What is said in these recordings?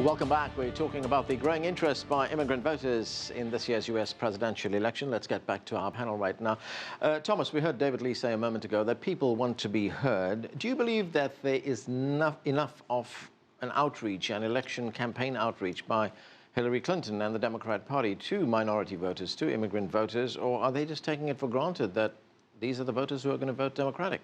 Welcome back. We're talking about the growing interest by immigrant voters in this year's U.S. presidential election. Let's get back to our panel right now. Thomas, we heard David Lee say a moment ago that people want to be heard. Do you believe that there is enough of an outreach, an election campaign outreach by Hillary Clinton and the Democrat Party to minority voters, to immigrant voters, or are they just taking it for granted that these are the voters who are going to vote Democratic?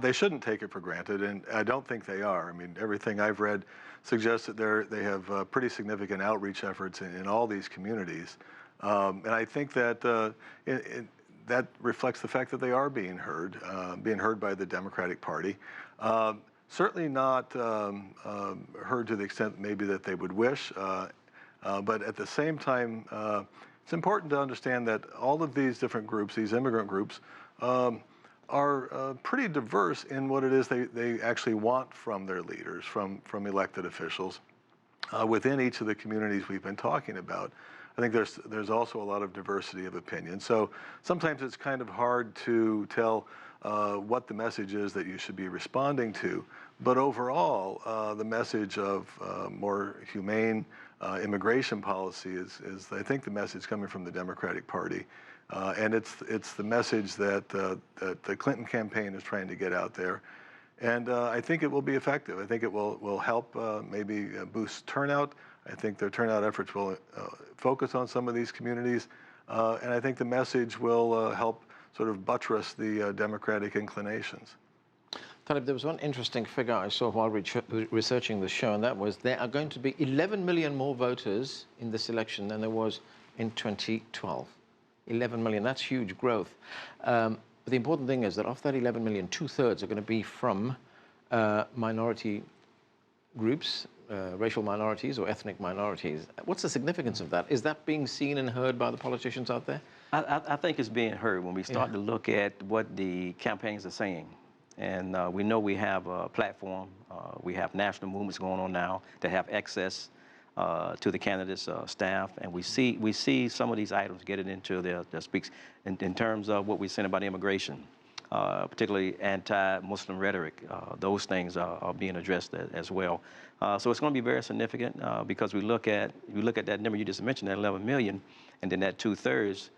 They shouldn't take it for granted, and I don't think they are. I mean, everything I've read suggests that they have pretty significant outreach efforts in all these communities, and I think that that reflects the fact that they are being heard by the Democratic Party. Certainly not heard to the extent maybe that they would wish, but at the same time, it's important to understand that all of these different groups, these immigrant groups, are pretty diverse in what it is they actually want from their leaders, from elected officials within each of the communities we've been talking about. I think there's also a lot of diversity of opinion. So sometimes it's kind of hard to tell what the message is that you should be responding to. But overall, the message of more humane immigration policy is I think the message coming from the Democratic Party. And it's the message that the Clinton campaign is trying to get out there. And I think it will be effective. I think it will help maybe boost turnout. I think their turnout efforts will focus on some of these communities. And I think the message will help sort of buttress the Democratic inclinations. Talib, there was one interesting figure I saw while researching the show, and that was there are going to be 11 million more voters in this election than there was in 2012. 11 million, that's huge growth. But the important thing is that of that 11 million, 2/3 are going to be from minority groups, racial minorities or ethnic minorities. What's the significance of that? Is that being seen and heard by the politicians out there? I think it's being heard when we start to look at what the campaigns are saying. And we know we have a platform. We have national movements going on now that have access to the candidates' staff, and we see some of these items getting into their speaks in terms of what we're saying about immigration, particularly anti-Muslim rhetoric. Those things are being addressed as well. So it's going to be very significant because you look at that number you just mentioned, that 11 million, and then that 2/3.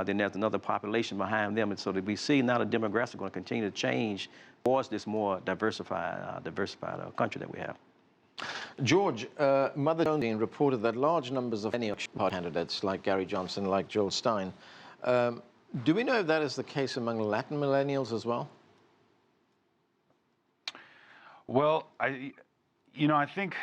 Then there's another population behind them, and so that we see now the demographics are going to continue to change towards this more diversified country that we have. George, Mother Jones reported that large numbers of any candidates like Gary Johnson, like Joel Stein. Do we know if that is the case among Latin millennials as well? Well, I think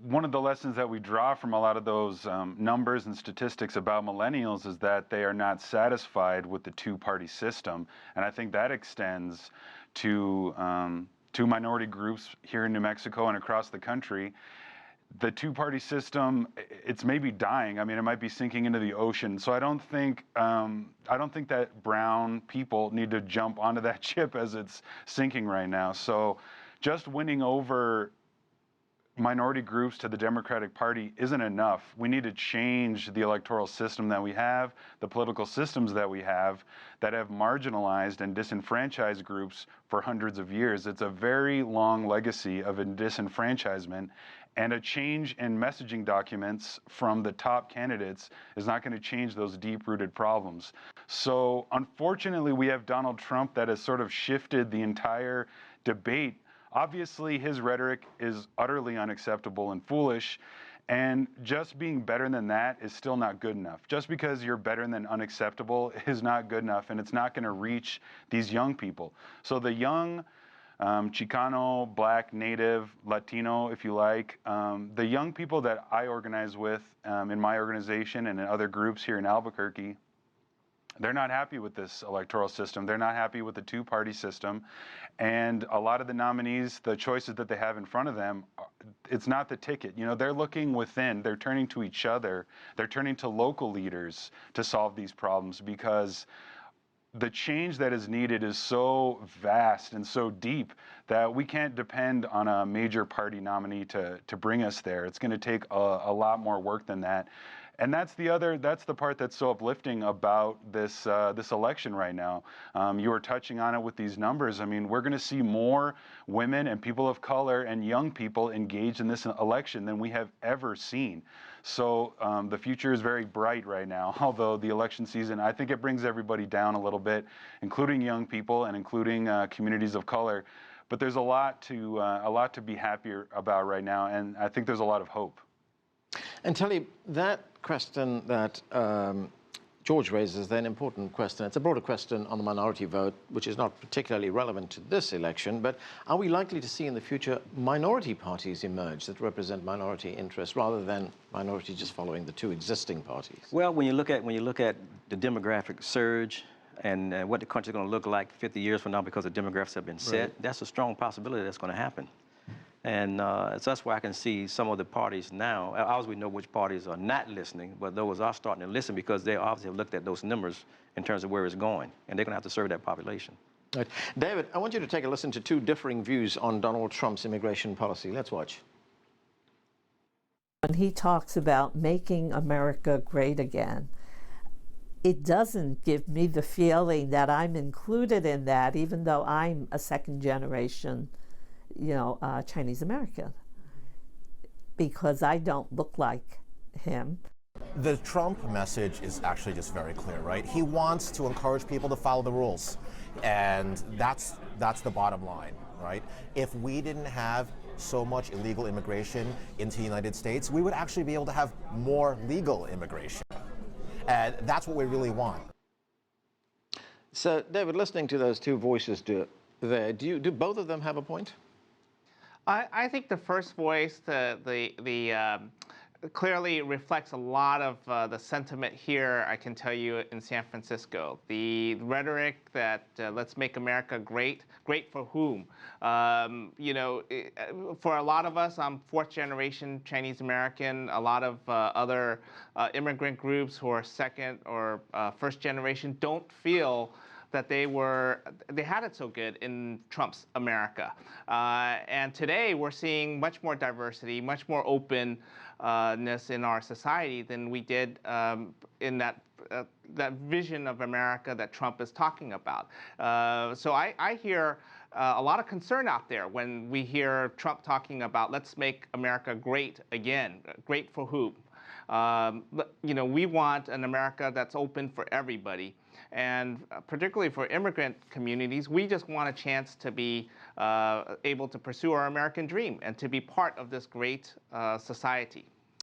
one of the lessons that we draw from a lot of those numbers and statistics about millennials is that they are not satisfied with the two-party system, and I think that extends to minority groups here in New Mexico and across the country. The two-party system, it's maybe dying. I mean, it might be sinking into the ocean. So I don't think that brown people need to jump onto that ship as it's sinking right now. So just winning over minority groups to the Democratic Party isn't enough. We need to change the electoral system that we have, the political systems that we have that have marginalized and disenfranchised groups for hundreds of years. It's a very long legacy of disenfranchisement, and a change in messaging documents from the top candidates is not going to change those deep-rooted problems. So unfortunately, we have Donald Trump that has sort of shifted the entire debate. Obviously, his rhetoric is utterly unacceptable and foolish, and just being better than that is still not good enough. Just because you're better than unacceptable is not good enough, and it's not going to reach these young people. So the young Chicano, Black, Native, Latino, if you like, the young people that I organize with in my organization and in other groups here in Albuquerque, they're not happy with this electoral system. They're not happy with the two-party system. And a lot of the nominees, the choices that they have in front of them, it's not the ticket. You know, they're looking within. They're turning to each other. They're turning to local leaders to solve these problems because the change that is needed is so vast and so deep that we can't depend on a major party nominee to bring us there. It's going to take a lot more work than that. And that's the part that's so uplifting about this election right now. You were touching on it with these numbers. I mean, we're going to see more women and people of color and young people engaged in this election than we have ever seen. So the future is very bright right now, although the election season, I think it brings everybody down a little bit, including young people and including communities of color. But there's a lot to be happier about right now, and I think there's a lot of hope. And Talib, that question that George raises is an important question. It's a broader question on the minority vote, which is not particularly relevant to this election, but are we likely to see in the future minority parties emerge that represent minority interests rather than minority just following the two existing parties? Well, when you look at the demographic surge and what the country's going to look like 50 years from now because the demographics have been set, that's a strong possibility that's going to happen. And so that's why I can see some of the parties now. Obviously, we know which parties are not listening, but those are starting to listen because they obviously have looked at those numbers in terms of where it's going, and they're going to have to serve that population. Right. David, I want you to take a listen to two differing views on Donald Trump's immigration policy. Let's watch. When he talks about making America great again, it doesn't give me the feeling that I'm included in that, even though I'm a second generation Chinese American, because I don't look like him. The Trump message is actually just very clear, right? He wants to encourage people to follow the rules, and that's the bottom line, right? If we didn't have so much illegal immigration into the United States, we would actually be able to have more legal immigration, and that's what we really want. So, David, listening to those two voices do both of them have a point? I think the first voice, clearly reflects a lot of the sentiment here, I can tell you, in San Francisco. The rhetoric that let's make America great. Great for whom? For a lot of us, I'm fourth generation Chinese American. A lot of other immigrant groups who are second or first generation don't feel that they had it so good in Trump's America. And today we're seeing much more diversity, much more openness in our society than we did in that vision of America that Trump is talking about. So I hear a lot of concern out there when we hear Trump talking about let's make America great again. Great for whom? We want an America that's open for everybody. And particularly for immigrant communities, we just want a chance to be able to pursue our American dream and to be part of this great society.